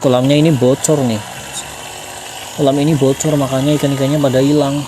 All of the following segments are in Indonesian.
kolamnya ini bocor nih. Kolam ini bocor, makanya ikan-ikannya pada hilang.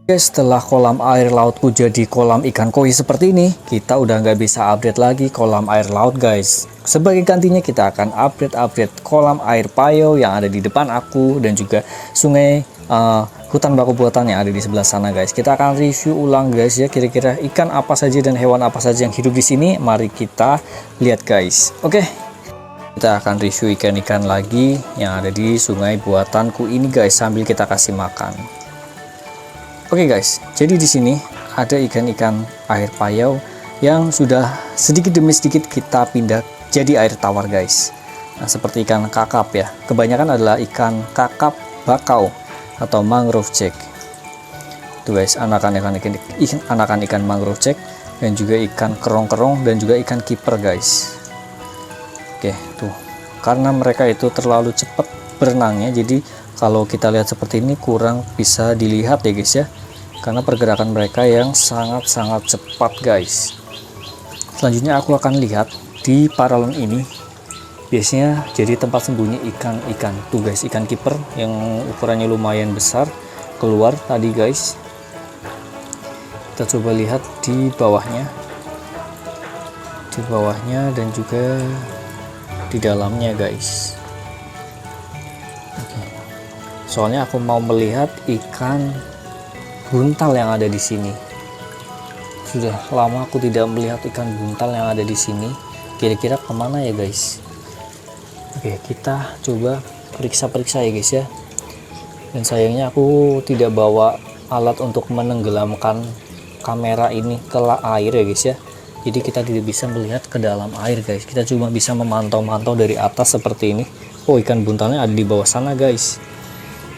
Guys, setelah kolam air lautku jadi kolam ikan koi seperti ini, kita udah nggak bisa update lagi kolam air laut guys. Sebagai gantinya kita akan update kolam air payo yang ada di depan aku, dan juga sungai hutan baku buatan yang ada di sebelah sana guys. Kita akan review ulang guys ya, kira-kira ikan apa saja dan hewan apa saja yang hidup di sini. Mari kita lihat guys. Oke, kita akan review ikan-ikan lagi yang ada di sungai buatanku ini guys, sambil kita kasih makan. Oke guys, jadi di sini ada ikan-ikan air payau yang sudah sedikit demi sedikit kita pindah jadi air tawar guys. Nah, seperti ikan kakap ya, kebanyakan adalah ikan kakap bakau atau mangrove jack. Tuh guys, anakan ikan mangrove jack, dan juga ikan kerong-kerong, dan juga ikan kiper guys. Oke, tuh, karena mereka itu terlalu cepat berenangnya, jadi kalau kita lihat seperti ini kurang bisa dilihat ya guys ya, karena pergerakan mereka yang sangat-sangat cepat guys. Selanjutnya aku akan lihat di paralon ini biasanya jadi tempat sembunyi ikan-ikan. Tuh guys, ikan kiper yang ukurannya lumayan besar keluar tadi guys. Kita coba lihat di bawahnya, dan juga di dalamnya guys. Oke. Soalnya aku mau melihat ikan buntal yang ada di sini. Sudah lama aku tidak melihat ikan buntal yang ada di sini. Kira-kira kemana ya guys? Oke, kita coba periksa-periksa ya guys ya. Dan sayangnya aku tidak bawa alat untuk menenggelamkan kamera ini ke air ya guys ya. Jadi kita tidak bisa melihat ke dalam air guys. Kita cuma bisa memantau-mantau dari atas seperti ini. Oh, ikan buntalnya ada di bawah sana guys.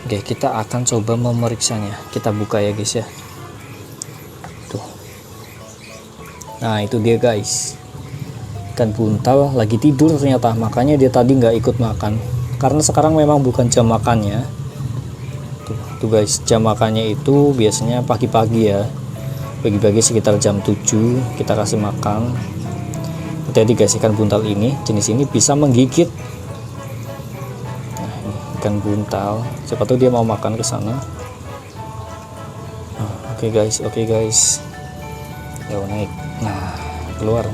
Oke, kita akan coba memeriksanya. Kita buka ya guys ya. Tuh. Nah, itu dia guys. Ikan buntal lagi tidur ternyata, makanya dia tadi nggak ikut makan. Karena sekarang memang bukan jam makannya. Tuh guys, jam makannya itu biasanya pagi-pagi ya. Pagi-pagi sekitar jam 7 kita kasih makan. Jadi guys, ikan buntal ini, jenis ini bisa menggigit. Ikan buntal, siapa tahu dia mau makan ke sana. Oke guys, ya naik, nah keluar.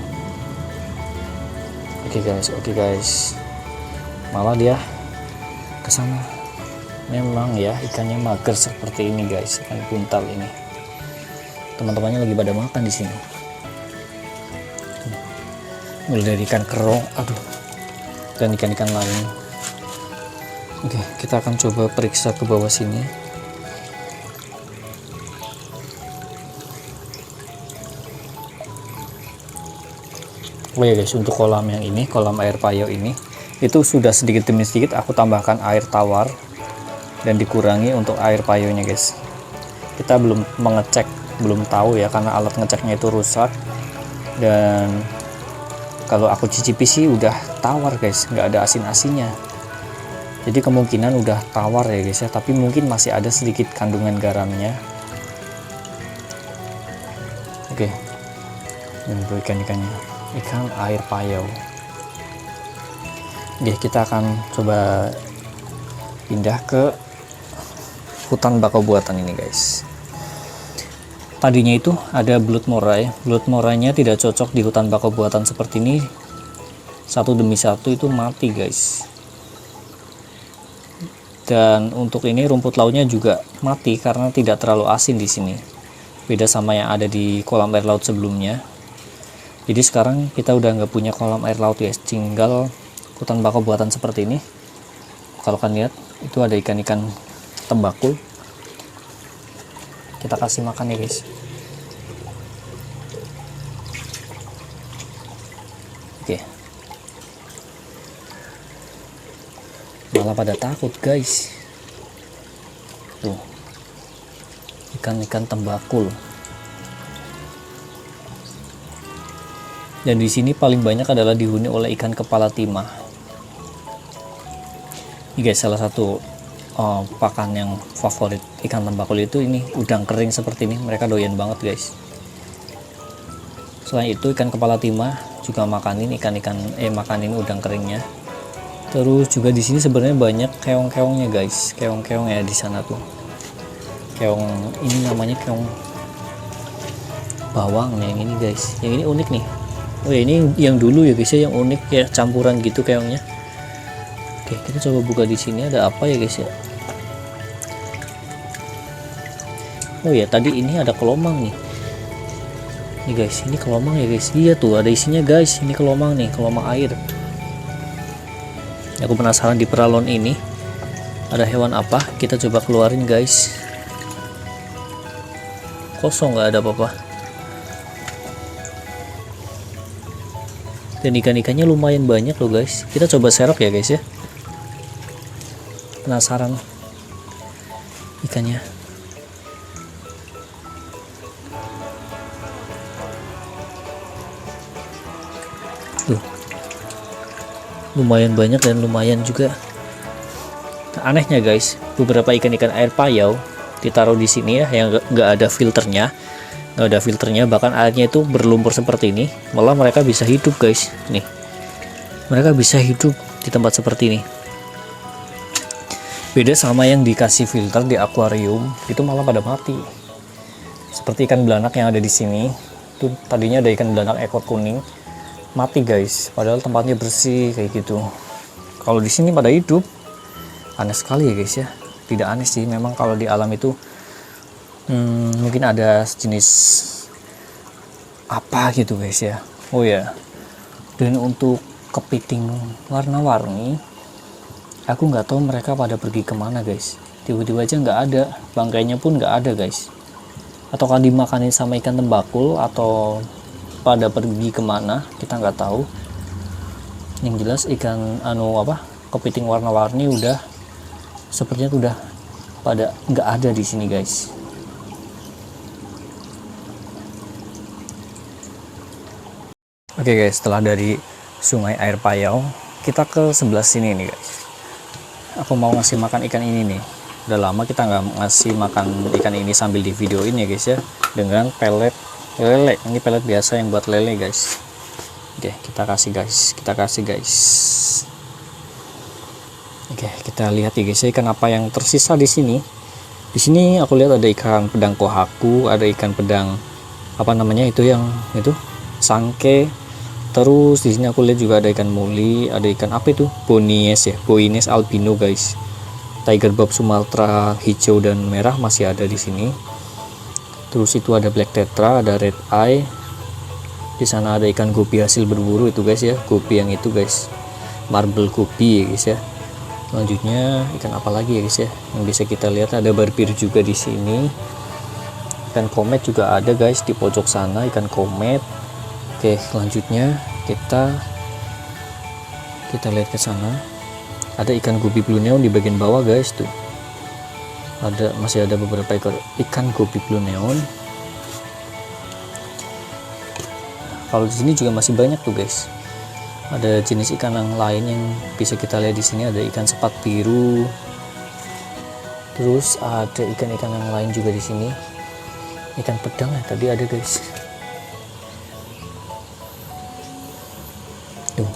Oke guys, malah dia ke sana. Memang ya, ikannya mager seperti ini guys, ikan buntal ini. Teman-temannya lagi pada makan di sini. Mulai dari ikan kerong, dan ikan-ikan lain. Oke, kita akan coba periksa ke bawah sini. Oh ya guys, untuk kolam yang ini, kolam air payo ini, itu sudah sedikit demi sedikit aku tambahkan air tawar dan dikurangi untuk air payonya guys. Kita belum mengecek, belum tahu ya, karena alat ngeceknya itu rusak. Dan kalau aku cicipi sih udah tawar guys, nggak ada asin-asinnya. Jadi kemungkinan udah tawar ya guys ya, tapi mungkin masih ada sedikit kandungan garamnya. Oke, ini untuk ikan-ikannya, ikan air payau. Oke, kita akan coba pindah ke hutan bakau buatan ini guys. Tadinya itu ada belut moray. Belut moraynya tidak cocok di hutan bakau buatan seperti ini. Satu demi satu itu mati guys. Dan untuk ini rumput lautnya juga mati karena tidak terlalu asin di sini. Beda sama yang ada di kolam air laut sebelumnya. Jadi sekarang kita udah nggak punya kolam air laut guys, tinggal hutan bakau buatan seperti ini. Kalau kalian lihat itu ada ikan-ikan tembakul. Kita kasih makan ya guys. Oke. Malah pada takut guys. Tuh, ikan-ikan tembakul. Dan di sini paling banyak adalah dihuni oleh ikan kepala timah. Ini guys, salah satu pakan yang favorit ikan tembakul itu ini udang kering seperti ini. Mereka doyan banget guys. Selain itu, ikan kepala timah juga makanin ikan-ikan makanin udang keringnya. Terus juga di sini sebenarnya banyak keong-keongnya guys, keong-keong ya di sana tuh. Keong ini namanya keong bawang yang ini guys. Yang ini unik nih. Oh ya, ini yang dulu ya guys ya, yang unik ya, campuran gitu keongnya. Oke, kita coba buka di sini ada apa ya guys ya. Oh ya, tadi ini ada kelomang nih. Nih guys, ini kelomang ya guys. Iya tuh, ada isinya guys. Ini kelomang nih, kelomang air. Aku penasaran di peralon ini ada hewan apa. Kita coba keluarin guys. Kosong, nggak ada apa-apa. Dan ikan-ikannya lumayan banyak loh guys. Kita coba serok ya guys ya. Penasaran ikannya. Tuh, lumayan banyak dan lumayan juga. Nah, anehnya guys, beberapa ikan-ikan air payau ditaruh di sini ya, yang nggak ada filternya, bahkan airnya itu berlumpur seperti ini, malah mereka bisa hidup guys. Nih, mereka bisa hidup di tempat seperti ini. Beda sama yang dikasih filter di akuarium, itu malah pada mati. Seperti ikan belanak yang ada di sini, itu tadinya ada ikan belanak ekor kuning, mati guys, padahal tempatnya bersih kayak gitu. Kalau di sini pada hidup, aneh sekali ya guys ya. Tidak aneh sih, memang kalau di alam itu mungkin ada jenis apa gitu guys ya. Oh ya, dan untuk kepiting warna-warni, aku nggak tahu mereka pada pergi kemana guys. Tiba-tiba aja nggak ada, bangkainya pun nggak ada guys. Ataukah dimakanin sama ikan tembakul atau pada pergi kemana, kita nggak tahu. Yang jelas ikan kepiting warna-warni udah sepertinya udah pada nggak ada di sini guys. Oke guys, setelah dari sungai air payau, kita ke sebelah sini nih guys. Aku mau ngasih makan ikan ini nih. Udah lama kita nggak ngasih makan ikan ini sambil di video ini ya guys ya, dengan pelet lele. Ini pelet biasa yang buat lele guys. Oke, kita kasih guys. Oke, kita lihat ya guys, ikan apa yang tersisa di sini. Di sini aku lihat ada ikan pedang kohaku, ada ikan pedang apa namanya itu yang itu sangke. Terus di sini aku lihat juga ada ikan muli, ada ikan apa itu? Bonies ya, Boines albino guys. Tiger bob Sumatera hijau dan merah masih ada di sini. Terus itu ada black tetra, ada red eye. Di sana ada ikan gupi hasil berburu itu guys ya, gupi yang itu guys, marble gupi ya guys ya. Selanjutnya ikan apa lagi ya guys ya yang bisa kita lihat, ada barbir juga di sini. Ikan komet juga ada guys di pojok sana, ikan komet. Oke, selanjutnya kita lihat ke sana. Ada ikan gupi blue neon di bagian bawah guys tuh. Masih ada beberapa ekor ikan gupi blue neon. Kalau di sini juga masih banyak tuh guys. Ada jenis ikan yang lain yang bisa kita lihat di sini, ada ikan sepat biru. Terus ada ikan-ikan yang lain juga di sini. Ikan pedang ya tadi ada guys. Tuh.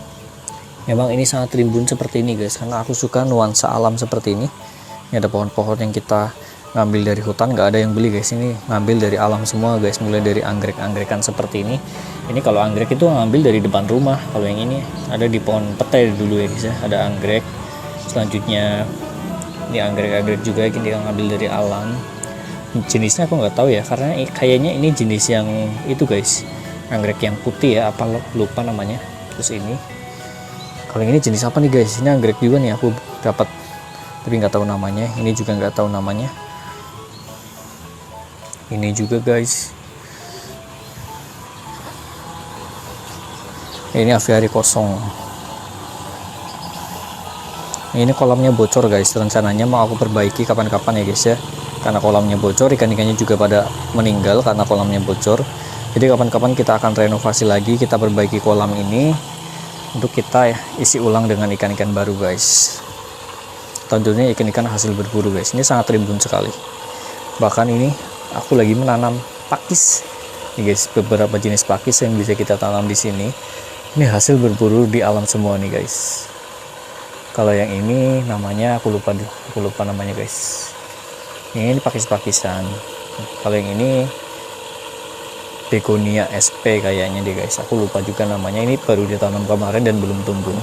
Memang ini sangat rimbun seperti ini guys, karena aku suka nuansa alam seperti ini. Ini ada pohon-pohon yang kita ngambil dari hutan, nggak ada yang beli guys, ini ngambil dari alam semua guys, mulai dari anggrek-anggekan seperti ini. Ini kalau anggrek itu ngambil dari depan rumah, kalau yang ini ada di pohon petai dulu ya guys ya, ada anggrek. Selanjutnya ini anggrek-anggrek juga yang kita ngambil dari alam. Jenisnya aku nggak tahu ya, karena kayaknya ini jenis yang itu guys, anggrek yang putih ya, apa lupa namanya. Terus ini kalau ini jenis apa nih guys, ini anggrek juga nih aku dapat tapi nggak tahu namanya. Ini juga nggak tahu namanya. Ini juga guys, ini aviari kosong. Ini kolamnya bocor guys, rencananya mau aku perbaiki kapan-kapan ya guys ya, karena kolamnya bocor, ikan-ikannya juga pada meninggal karena kolamnya bocor. Jadi kapan-kapan kita akan renovasi lagi, kita perbaiki kolam ini untuk kita isi ulang dengan ikan-ikan baru guys. Tentunya ikan-ikan hasil berburu guys, ini sangat rimbun sekali. Bahkan ini aku lagi menanam pakis nih guys, beberapa jenis pakis yang bisa kita tanam di sini. Ini hasil berburu di alam semua nih guys. Kalau yang ini namanya aku lupa namanya guys. Ini pakis-pakisan. Kalau yang ini Begonia SP kayaknya deh guys. Aku lupa juga namanya. Ini baru ditanam kemarin dan belum tumbuh.